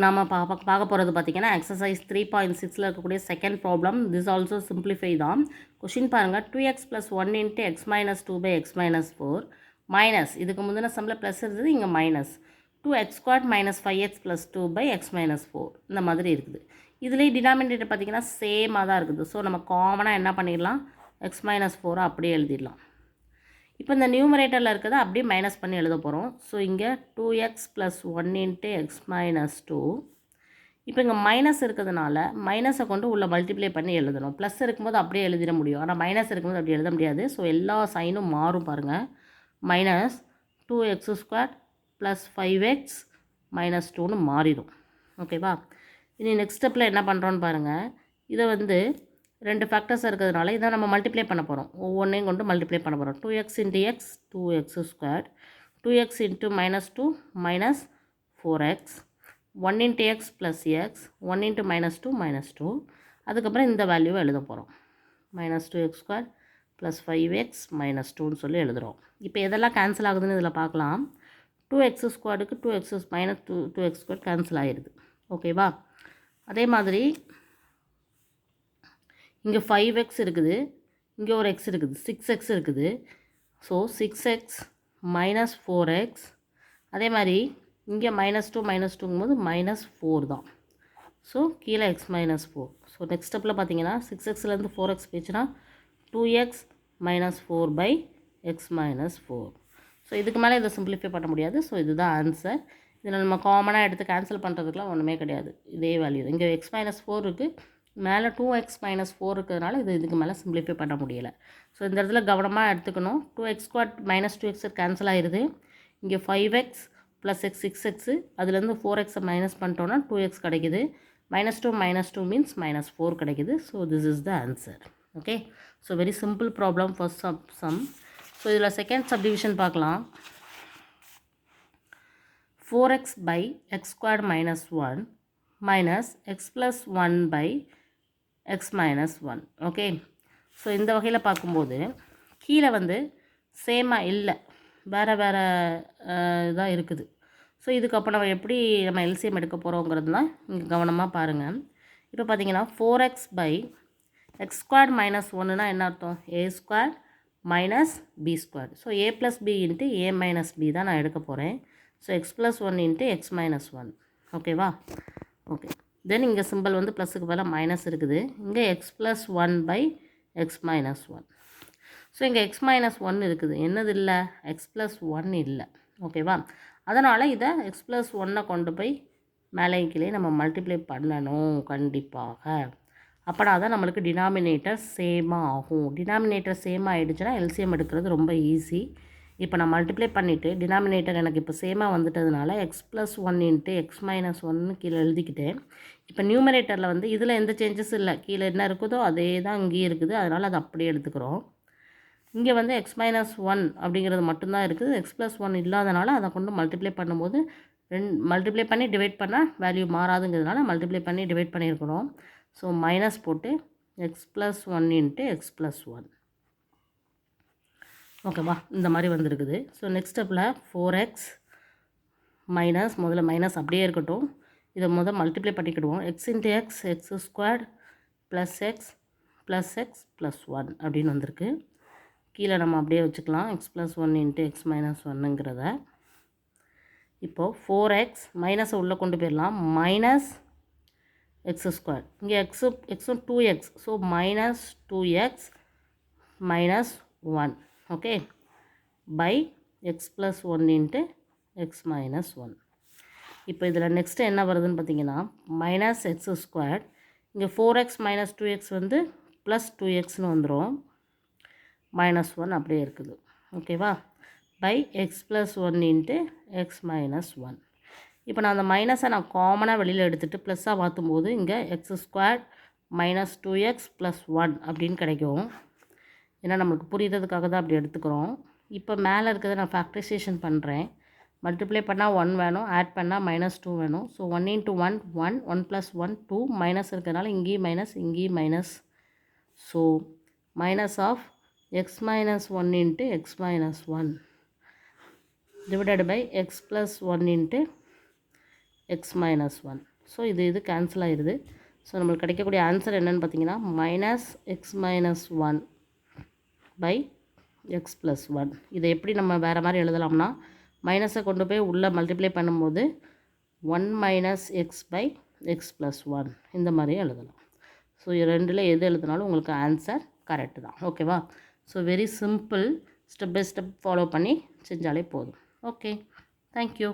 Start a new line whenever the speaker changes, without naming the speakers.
நாம் பார்க்க போகிறது பார்த்திங்கன்னா எக்ஸசைஸ் 3.6 இருக்கக்கூடிய second problem. This also simplify தான். கொஷின் பாருங்கள், 2x + 1 × x - 2/x - 4 மைனஸ், இதுக்கு முந்தின சம்மில் ப்ளஸ் இருந்தது, இங்கே மைனஸ் 2x² - 5x + 2/x - 4 இந்த மாதிரி இருக்குது. இதுலேயே டினாமினேட்டர் பார்த்திங்கன்னா சேமாக தான் இருக்குது. ஸோ நம்ம காமனாக என்ன பண்ணிடலாம், x - 4 அப்படியே எழுதிடலாம். இப்போ இந்த நியூமரேட்டரில் இருக்கிறத அப்படியே மைனஸ் பண்ணி எழுத போகிறோம். ஸோ இங்கே 2x + 1 × x - 2. இப்போ இங்கே மைனஸ் இருக்கிறதுனால மைனஸை கொண்டு உள்ள மல்டிப்ளை பண்ணி எழுதணும். ப்ளஸ் இருக்கும்போது அப்படியே எழுதிட முடியும், ஆனால் மைனஸ் இருக்கும்போது அப்படி எழுத முடியாது. ஸோ எல்லா சைனும் மாறும் பாருங்கள். மைனஸ் 2x² + 5x - 2ன்னு மாறிடும். ஓகேவா? இனி நெக்ஸ்ட் ஸ்டெப்பில் என்ன பண்ணுறோன்னு பாருங்கள். இதை வந்து 2 ஃபேக்டர்ஸ் இருக்கிறதுனால இதை நம்ம மல்டிப்ளை பண்ண போகிறோம். ஒவ்வொன்றையும் கொண்டு மல்டிப்ளை பண்ண போகிறோம். 2x × x 2x², 2x × -2 -4x, 1 × x + x, 1 × -2 -2. அதுக்கப்புறம் இந்த வேல்யூவை எழுத போகிறோம். -2x² + 5x - 2ன்னு சொல்லி எழுதுகிறோம். இப்போ எதெல்லாம் கேன்சல் ஆகுதுன்னு இதில் பார்க்கலாம். 2x²க்கு 2x - 2x² கேன்சல் ஆகிடுது. ஓகேவா? அதே மாதிரி இங்கே 5x இருக்குது, இங்கே ஒரு x இருக்குது, 6x இருக்குது. So 6x - 4x. அதே மாதிரி இங்கே -2 -2ங்கும்போது -4 தான். ஸோ கீழே x - 4. ஸோ நெக்ஸ்ட் ஸ்டெப்பில் பார்த்தீங்கன்னா 6xலேருந்து 4x போயிடுச்சுன்னா 2x - 4/x - 4. ஸோ இதுக்கு மேலே இதை சிம்பிளிஃபை பண்ண முடியாது. ஸோ இதுதான் ஆன்சர். இதில் நம்ம காமனாக எடுத்து கேன்சல் பண்ணுறதுக்குலாம் ஒன்றுமே கிடையாது. இதே வேல்யூ தான். இங்கே x - 4 இருக்குது, மேலே 2x - 4 இருக்கிறதுனால இதுக்கு மேலே சிம்பிளிஃபை பண்ண முடியலை. ஸோ இந்த இடத்துல கவனமாக எடுத்துக்கணும். 2x² - 2x கேன்சல் ஆகிடுது. இங்கே 5x + x 6x, அதுலேருந்து 4xை மைனஸ் பண்ணிட்டோன்னா 2x கிடைக்குது. -2 - 2 மீன்ஸ் -4 கிடைக்குது. So this is the answer. Okay. So very simple problem first sum. So இதில் செகண்ட் சப்டிவிஷன் பார்க்கலாம். 4x/x² - 1 minus x plus 1/x minus 1. Okay. So இந்த வகையில் பார்க்கும்போது கீழே வந்து சேமாக இல்லை, வேறு வேறு இதாக இருக்குது. ஸோ இதுக்கப்புறம் நம்ம எப்படி நம்ம எல்சிஎம் எடுக்க போகிறோங்கிறது தான் இங்கே கவனமாக பாருங்கள். இப்போ பார்த்தீங்கன்னா 4x/x² - 1னா என்ன அர்த்தம்? a² - b². So a + b × a - b தான் நான் எடுக்க போகிறேன். So x + 1 × x - 1. ஓகேவா? ஓகே. தென் இங்கே சிம்பிள் வந்து ப்ளஸுக்கு பதிலாக மைனஸ் இருக்குது. இங்கே x + 1/x - 1. ஸோ இங்கே x - 1 இருக்குது. என்னது இல்லை? x + 1 இல்லை. ஓகேவா? அதனால் இதை x + 1 கொண்டு போய் மேலே கீழே நம்ம மல்டிப்ளை பண்ணணும் கண்டிப்பாக. அப்போனா தான் நம்மளுக்கு டினாமினேட்டர் சேமாக ஆகும். டினாமினேட்டர் சேமாக ஆகிடுச்சுன்னா எல்சிஎம் எடுக்கிறது ரொம்ப ஈஸி. இப்போ நான் மல்டிப்ளை பண்ணிவிட்டு டினாமினேட்டர் எனக்கு இப்போ சேமாக வந்துட்டதுனால x + 1 × x - 1ன்னு கீழே எழுதிக்கிட்டேன். இப்போ நியூமரேட்டரில் வந்து இதில் எந்த சேஞ்சஸ் இல்லை, கீழே என்ன இருக்குதோ அதே தான் இங்கேயும் இருக்குது. அதனால் அதை அப்படியே எடுத்துக்கிறோம். இங்கே வந்து x - 1 அப்படிங்கிறது மட்டும்தான் இருக்குது. x + 1 இல்லாதனால அதை கொண்டு மல்டிப்ளை பண்ணும்போது மல்டிப்ளை பண்ணி டிவைட் பண்ணால் வேல்யூ மாறாதுங்கிறதுனால மல்டிப்ளை பண்ணி டிவைட் பண்ணியிருக்கிறோம். ஸோ மைனஸ் போட்டு x + 1 × x + 1. ஓகேவா? இந்த மாதிரி வந்திருக்குது. ஸோ நெக்ஸ்ட் ஸ்டெப்பில் 4x மைனஸ், முதல்ல மைனஸ் அப்படியே இருக்கட்டும், இதை multiply பண்ணிக்கிடுவோம். x × x x² + x + x + 1 அப்படின்னு வந்திருக்கு. கீழே நம்ம அப்படியே வச்சுக்கலாம் x + 1 × x - 1ங்கிறத. இப்போது 4x மைனஸை உள்ளே கொண்டு போயிடலாம். -x², இங்கே எக்ஸும் 2x. So -2x - 1. Okay. By x + 1 × x - 1. இப்போ இதில் நெக்ஸ்ட்டு என்ன வருதுன்னு பார்த்தீங்கன்னா -x², இங்கே 4x - 2x வந்து +2xன்னு வந்துடும். -1 அப்படியே இருக்குது. ஓகேவா? By x + 1 × x - 1. இப்போ நான் அந்த மைனஸை நான் காமனாக வெளியில் எடுத்துகிட்டு ப்ளஸ்ஸாக மாற்றும்போது இங்கே x² - 2x + 1 அப்படின்னு கிடைக்கும். ஏன்னா நம்மளுக்கு புரியுறதுக்காக தான் அப்படி எடுத்துக்கிறோம். இப்போ மேலே இருக்கிறத நான் ஃபேக்டரைசேஷன் பண்ணுறேன். மல்டிப்ளை பண்ணால் 1 வேணும், ஆட் பண்ணால் -2 வேணும். ஸோ 1 × 1 1, 1 + 1 2, மைனஸ் இருக்கிறதுனால இங்கேயும் மைனஸ், இங்கேயும் minus. So minus of x - 1 × x - 1 divided by x + 1 × X minus one. So இது கேன்சல் ஆயிடுது. ஸோ நம்மளுக்கு கிடைக்கக்கூடிய ஆன்சர் என்னென்னு பார்த்தீங்கன்னா minus X minus one by X plus one. இதை எப்படி நம்ம வேறு மாதிரி எழுதலாம்னா மைனஸை கொண்டு போய் உள்ளே மல்டிப்ளை பண்ணும்போது 1 minus X by X plus one இந்த மாதிரியே எழுதலாம். ஸோ ரெண்டில் எது எழுதினாலும் உங்களுக்கு ஆன்சர் கரெக்டு தான். ஓகேவா? So very simple, step by step follow பண்ணி செஞ்சாலே போதும். Okay, thank you.